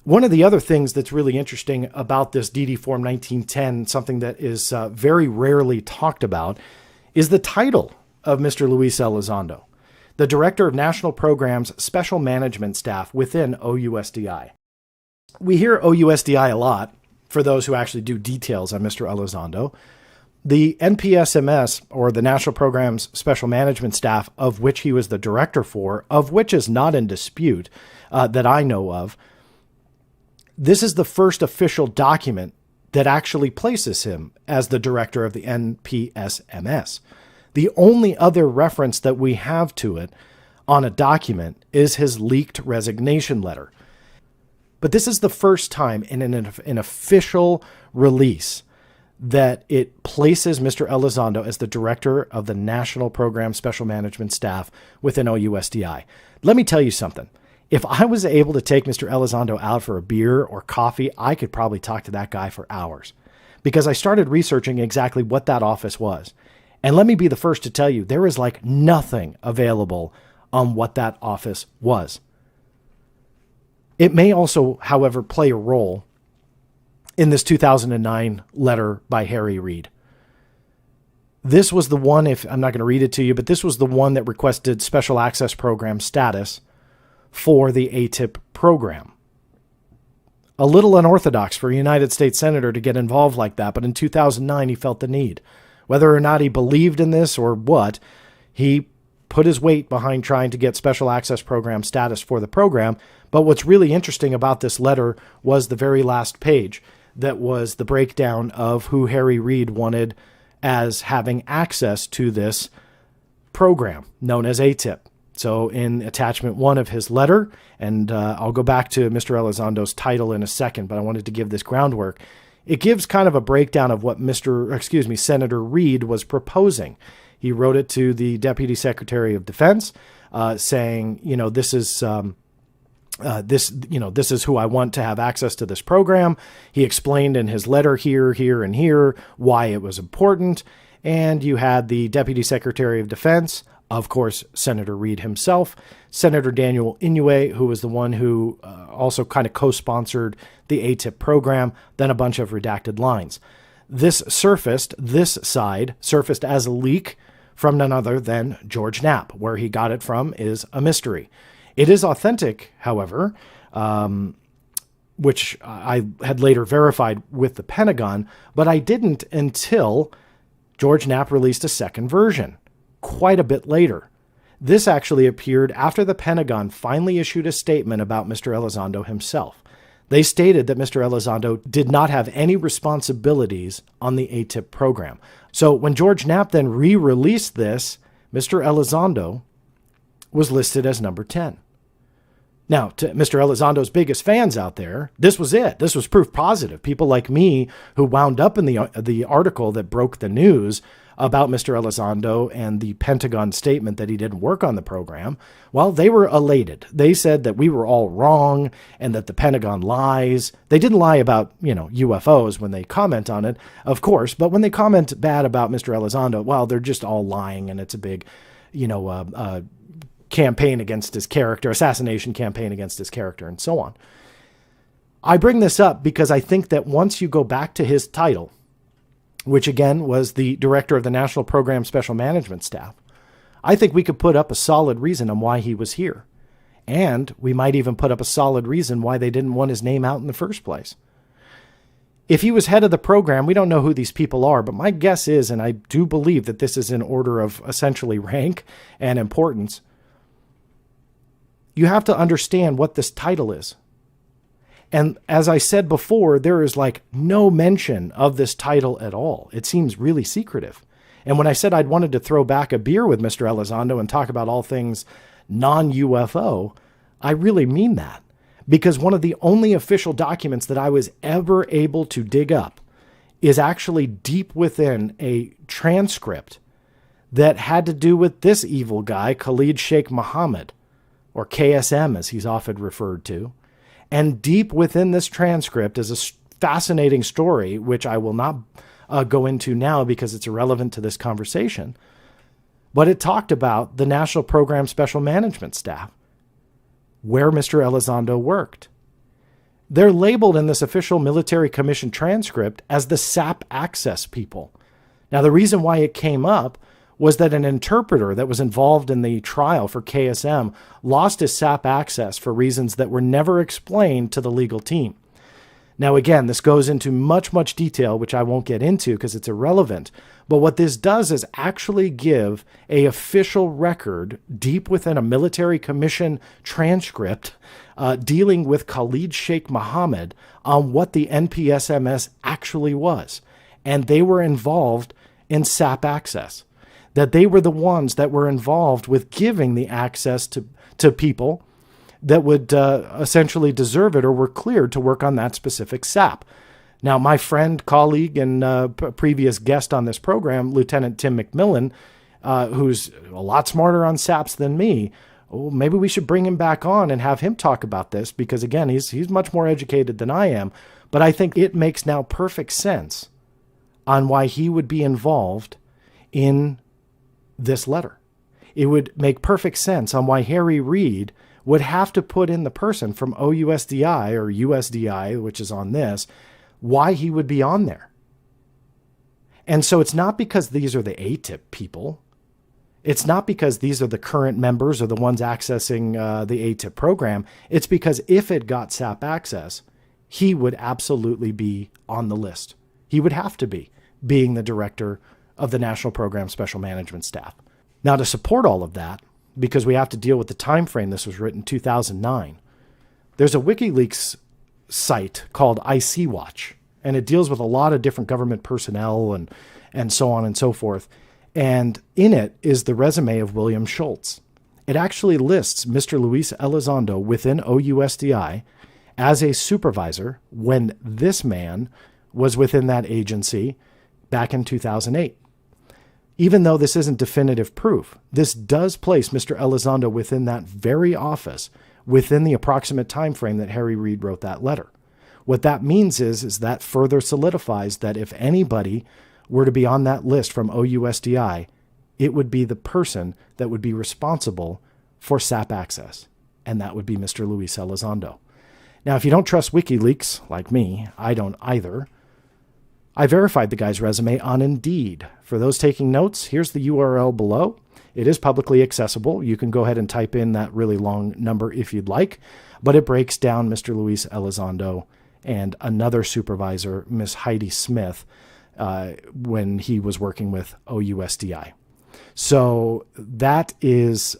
One of the other things that's really interesting about this DD Form 1910, something that is very rarely talked about, is the title of Mr. Luis Elizondo, the Director of National Programs Special Management Staff within OUSDI. We hear OUSDI a lot for those who actually do details on Mr. Elizondo. The NPSMS, or the National Programs Special Management Staff, of which he was the director for, of which is not in dispute that I know of, this is the first official document that actually places him as the director of the NPSMS. The only other reference that we have to it on a document is his leaked resignation letter. But this is the first time in an official release that it places Mr. Elizondo as the director of the National Program Special Management Staff within OUSDI. Let me tell you something. If I was able to take Mr. Elizondo out for a beer or coffee, I could probably talk to that guy for hours, because I started researching exactly what that office was. And let me be the first to tell you, there is like nothing available on what that office was. It may also, however, play a role in this 2009 letter by Harry Reid. This was the one, if I'm not going to read it to you, but this was the one that requested special access program status for the AATIP program. A little unorthodox for a United States Senator to get involved like that, but in 2009 he felt the need. Whether or not he believed in this or what, he put his weight behind trying to get special access program status for the program. But what's really interesting about this letter was the very last page that was the breakdown of who Harry Reid wanted as having access to this program known as AATIP. So in attachment 1 of his letter, and I'll go back to Mr. Elizondo's title in a second, but I wanted to give this groundwork. It gives kind of a breakdown of what Senator Reid was proposing. He wrote it to the Deputy Secretary of Defense, saying, this is who I want to have access to this program. He explained in his letter here, and here why it was important. And you had the Deputy Secretary of Defense, of course, Senator Reid himself, Senator Daniel Inouye, who was the one who also kind of co-sponsored the AATIP program, then a bunch of redacted lines. This side surfaced as a leak from none other than George Knapp. Where he got it from is a mystery. It is authentic, however, which I had later verified with the Pentagon, but I didn't until George Knapp released a second version quite a bit later. This actually appeared after the Pentagon finally issued a statement about Mr. Elizondo himself. They stated that Mr. Elizondo did not have any responsibilities on the AATIP program. So when George Knapp then re-released this, Mr. Elizondo was listed as number 10. Now, to Mr. Elizondo's biggest fans out there, this was it. This was proof positive. People like me who wound up in the article that broke the news about Mr. Elizondo and the Pentagon statement that he didn't work on the program, well, they were elated. They said that we were all wrong and that the Pentagon lies. They didn't lie about, UFOs when they comment on it, of course, but when they comment bad about Mr. Elizondo, well, they're just all lying, and it's a big, campaign against his character, assassination campaign against his character, and so on. I bring this up because I think that once you go back to his title, which again was the director of the National Program Special Management Staff, I think we could put up a solid reason on why he was here. And we might even put up a solid reason why they didn't want his name out in the first place. If he was head of the program, we don't know who these people are, but my guess is, and I do believe that this is in order of essentially rank and importance, you have to understand what this title is. And as I said before, there is like no mention of this title at all. It seems really secretive. And when I said I'd wanted to throw back a beer with Mr. Elizondo and talk about all things non-UFO, I really mean that. Because one of the only official documents that I was ever able to dig up is actually deep within a transcript that had to do with this evil guy, Khalid Sheikh Mohammed, or KSM as he's often referred to. And deep within this transcript is a fascinating story, which I will not go into now because it's irrelevant to this conversation. But it talked about the National Program Special Management Staff, where Mr. Elizondo worked. They're labeled in this official military commission transcript as the SAP access people. Now, the reason why it came up was that an interpreter that was involved in the trial for KSM lost his SAP access for reasons that were never explained to the legal team. Now, again, this goes into much, much detail, which I won't get into because it's irrelevant. But what this does is actually give an official record deep within a military commission transcript dealing with Khalid Sheikh Mohammed on what the NPSMS actually was. And they were involved in SAP access, that they were the ones that were involved with giving the access to people that would essentially deserve it or were cleared to work on that specific SAP. Now, my friend, colleague, and previous guest on this program, Lieutenant Tim McMillan, who's a lot smarter on SAPs than me, maybe we should bring him back on and have him talk about this because, again, he's much more educated than I am. But I think it makes now perfect sense on why he would be involved in this letter. It would make perfect sense on why Harry Reid would have to put in the person from OUSDI or USDI, which is on this, why he would be on there. And so it's not because these are the AATIP people. It's not because these are the current members or the ones accessing the AATIP program. It's because if it got SAP access, he would absolutely be on the list. He would have to be, being the director of the National Program Special Management Staff. Now, to support all of that, because we have to deal with the time frame this was written, 2009, there's a WikiLeaks site called IC Watch, and it deals with a lot of different government personnel and so on and so forth. And in it is the resume of William Schultz. It actually lists Mr. Luis Elizondo within OUSDI as a supervisor when this man was within that agency back in 2008. Even though this isn't definitive proof, this does place Mr. Elizondo within that very office within the approximate time frame that Harry Reid wrote that letter. What that means is that further solidifies that if anybody were to be on that list from OUSDI, it would be the person that would be responsible for SAP access, and that would be Mr. Luis Elizondo. Now, if you don't trust WikiLeaks, like me, I don't either, I verified the guy's resume on Indeed. For those taking notes, here's the URL below. It is publicly accessible. You can go ahead and type in that really long number if you'd like, but it breaks down Mr. Luis Elizondo and another supervisor, Miss Heidi Smith, when he was working with OUSDI. So that is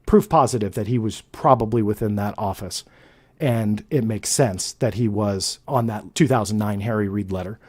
proof positive that he was probably within that office. And it makes sense that he was on that 2009 Harry Reid letter.